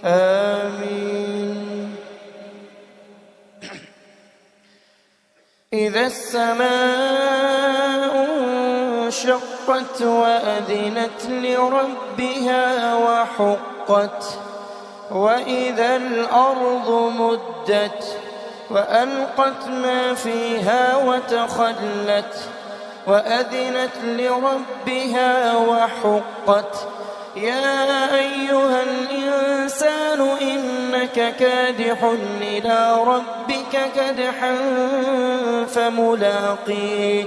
آمين. إذا السماء انشقت وأذنت لربها وحقت وإذا الأرض مدت وألقت ما فيها وتخلت وأذنت لربها وحقت يا أيها الإنسان إنك كادح إلى ربك كدحا فملاقيه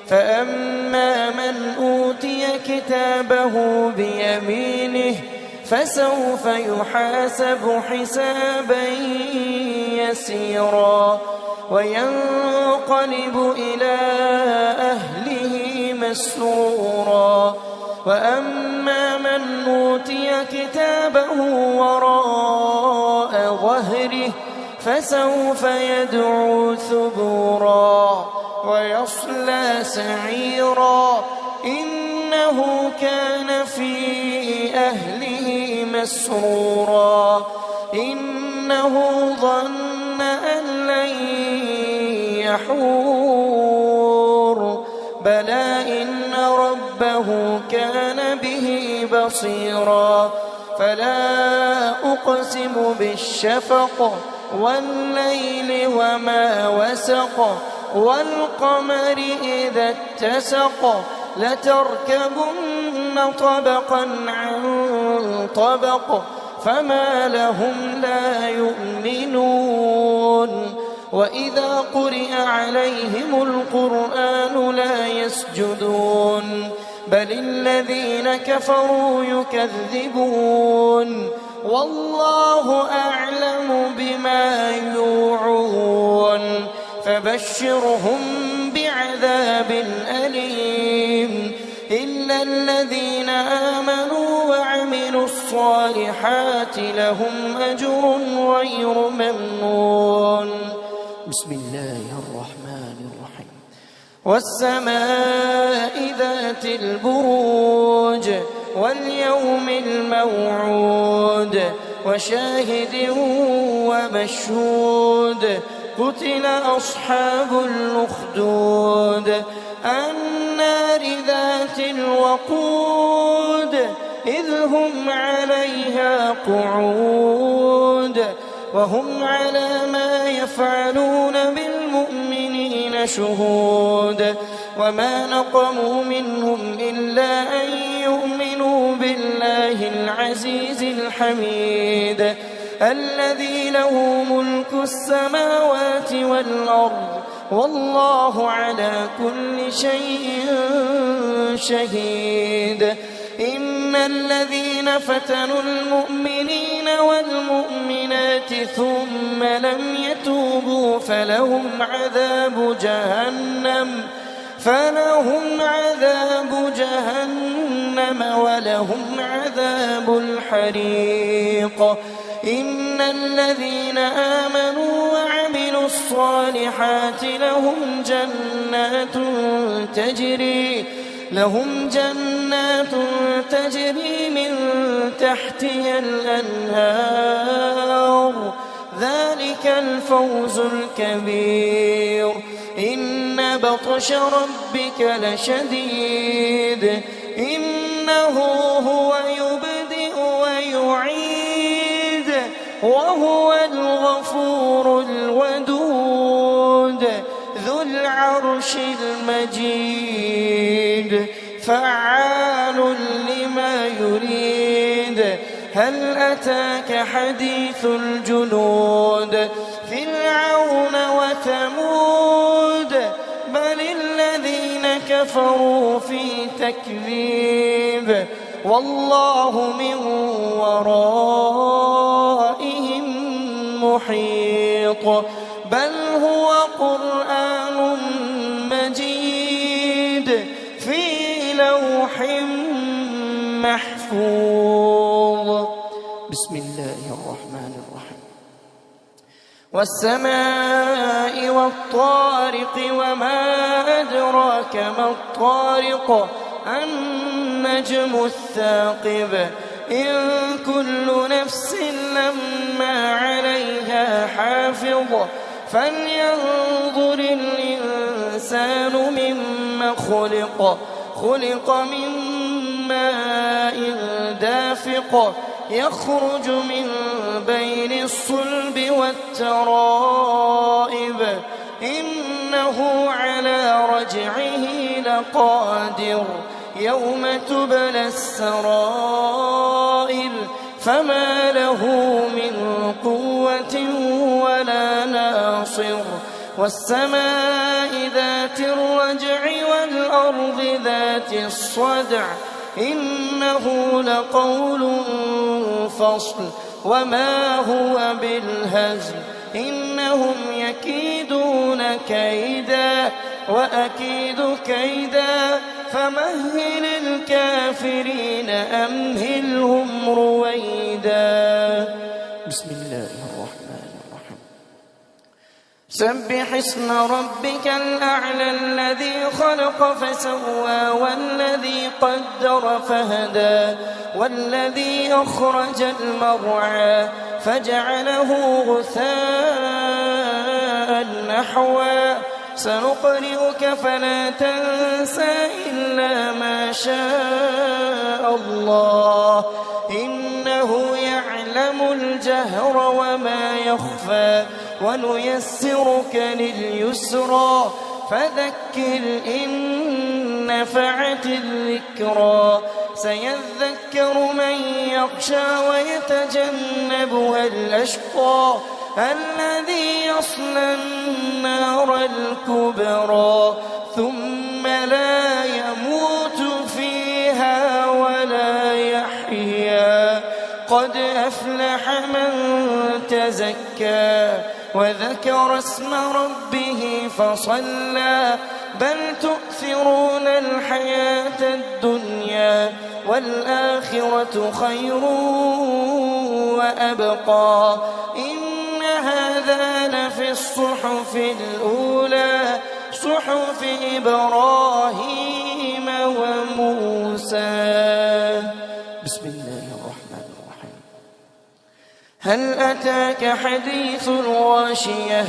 فأما من أوتي كتابه بيمينه فسوف يحاسب حسابا يسيرا وينقلب إلى أهله مسرورا وأما من أوتي كتابه وراء ظهره فسوف يدعو ثبورا ويصلى سعيرا إنه كان في أهله مسرورا إنه ظن أن لن يحور بلى إن ربه كان به بصيرا فلا أقسم بالشفق والليل وما وسق والقمر إذا اتسق لتركبن طبقا عن طبق فما لهم لا يؤمنون وإذا قرئ عليهم القرآن لا يسجدون بل الذين كفروا يكذبون والله أعلم بما يوعون فبشرهم بعذاب أليم إلا الذين آمنوا وعملوا الصالحات لهم أجر غير ممنون. بسم الله الرحمن الرحيم. والسماء ذات البروج واليوم الموعود وشاهد ومشهود قتل أصحاب الأخدود النار ذات الوقود إذ هم عليها قعود وهم على ما يفعلون بالمؤمنين شهود وما نقموا منهم إلا أن يؤمنوا بالله العزيز الحميد الذي له ملك السماوات والأرض والله على كل شيء شهيد إن الذين فتنوا المؤمنين والمؤمنات ثم لم يتوبوا فلهم عذاب جهنم ولهم عذاب الحريق إن الذين آمنوا وعملوا الصالحات لهم جنات تجري من تحتها الأنهار ذلك الفوز الكبير إن بطش ربك لشديد إنه هو يبدئ ويعيد وهو الغفور الودود ذو العرش المجيد فعال لما يريد هل أتاك حديث الجنود فرعون وثمود بل الذين كفروا في تكذيب والله من ورائهم محيط بل هو قرآن مجيد في لوح محفوظ. بسم الله الرحمن الرحيم. والسماء والطارق وما أدراك ما الطارق النجم الثاقب إن كل نفس ما عليها حافظ فلينظر الإنسان مما خلق من ماء دافق يخرج من بين الصلب والترائب إنه على رجعه لقادر يوم تبلى السرائر فما له من قوة ولا ناصر والسماء ذات الرجع والأرض ذات الصدع إنه لقول فصل وما هو بالهزل إنهم يكيدون كيدا وأكيد كيدا فمهل الكافرين أمهلهم رويدا. بسم الله الرحمن الرحيم. سبح اسم ربك الأعلى الذي خلق فسوى والذي قدر فهدى والذي أخرج المرعى فجعله غثاء نحوا سنقرئك فلا تنسى إلا ما شاء الله إنه يعلم الجهر وما يخفى ونيسرك لليسرى فذكر إن نفعت الذكرى سيذكر من يخشى ويتجنبها الأشقى الذي يصلى النار الكبرى ثم لا يموت فيها ولا يحيا قد أفلح من تزكى وذكر اسم ربه فصلى بل تؤثرون الحياة الدنيا والآخرة خير وأبقى إن هذا لفي الصحف الأولى صحف إبراهيم وموسى. بسم الله الرحمن الرحيم. هل أتاك حديث الغاشية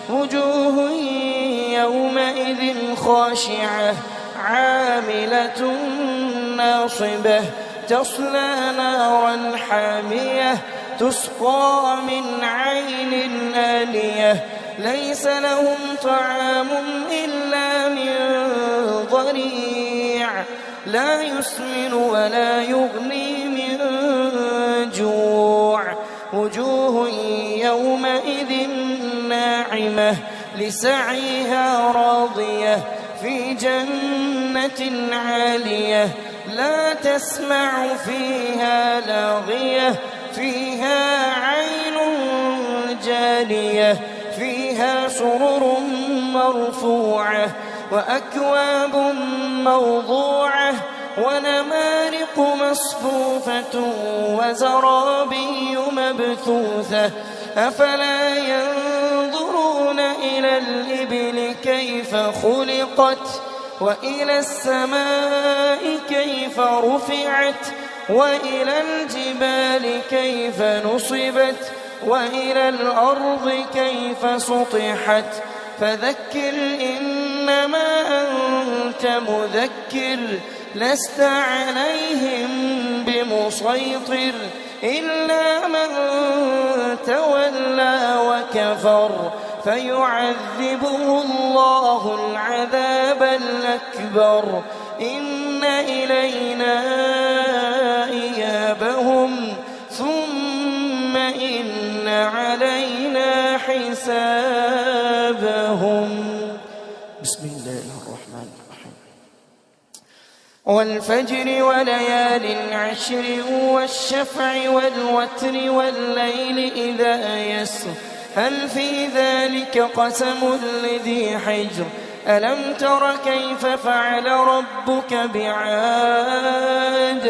وجوه يومئذ خاشعة عاملة ناصبة تصلى نارا حامية تسقى من عين آنية ليس لهم طعام إلا من ضريع لا يسمن ولا يغني من جوع وجوه يومئذ ناعمة لسعيها راضية في جنة عالية لا تسمع فيها لاغية فيها عين جارية فيها سرر مرفوعة وأكواب موضوعة ونمارق مصفوفة وزرابي مبثوثة أفلا ينظرون إلى الإبل كيف خلقت وإلى السماء كيف رفعت وإلى الجبال كيف نصبت وإلى الأرض كيف سطحت فذكر إنما أنت مذكر لست عليهم بمسيطر إلا من تولى وكفر فيعذبه الله العذاب الأكبر إن إلينا إيابهم ثم إن علينا حسابهم. بسم الله الرحمن الرحيم. والفجر وليال عشر والشفع والوتر والليل إذا يسر هل في ذلك قسم لذي حجر ألم تر كيف فعل ربك بعاد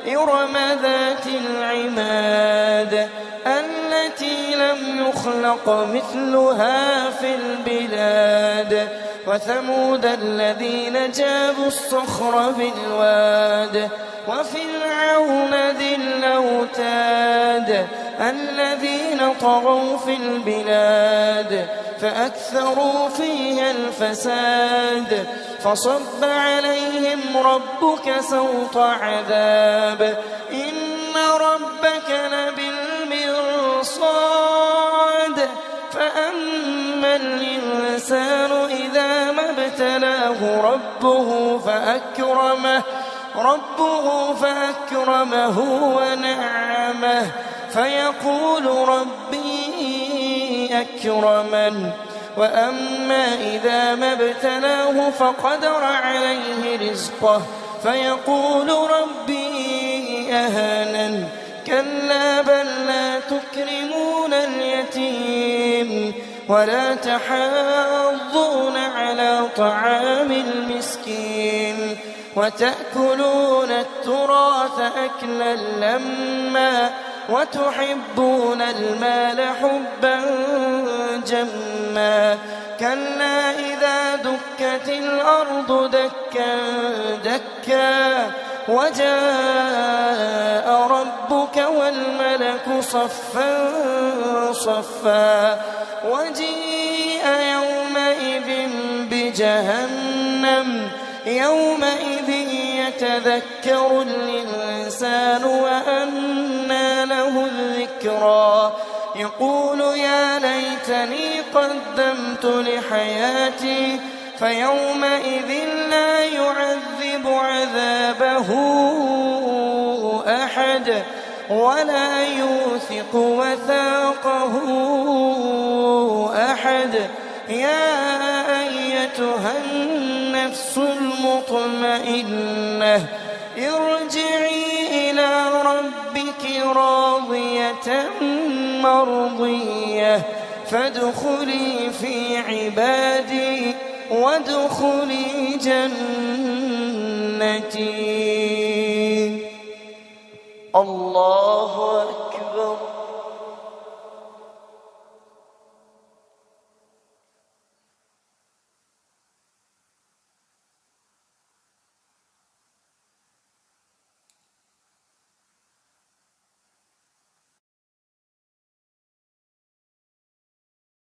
إرم ذات العماد التي لم يخلق مثلها في البلاد وثمود الذين جابوا الصخر بالواد وفرعون ذي الأوتاد الذين طغوا في البلاد فأكثروا فيها الفساد فصب عليهم ربك سوط عذاب إن ربك لبالمرصاد فأما الإنسان إذا ما ابتلاه ربه فأكرمه ونعمه فيقول ربي أكرمن وأما إذا ما ابتلاه فقدر عليه رزقه فيقول ربي أهانن كلا بل لا تكرمون اليتيم ولا تحاضون على طعام المسكين وتأكلون التراث أكلا لما وتحبون المال حبا جما كلا إذا دكت الأرض دكا دكا وجاء ربك والملك صفا صفا وجيء يومئذ بجهنم يومئذ يتذكر الإنسان وأنى له الذكرى يقول يا ليتني قدمت لحياتي فيومئذ لا يعذب عذابه أحد ولا يوثق وثاقه أحد يا أيتها النفس المطمئنة ارجعي إلى ربك راضية مرضية فادخلي في عبادي وادخلي جنتي. الله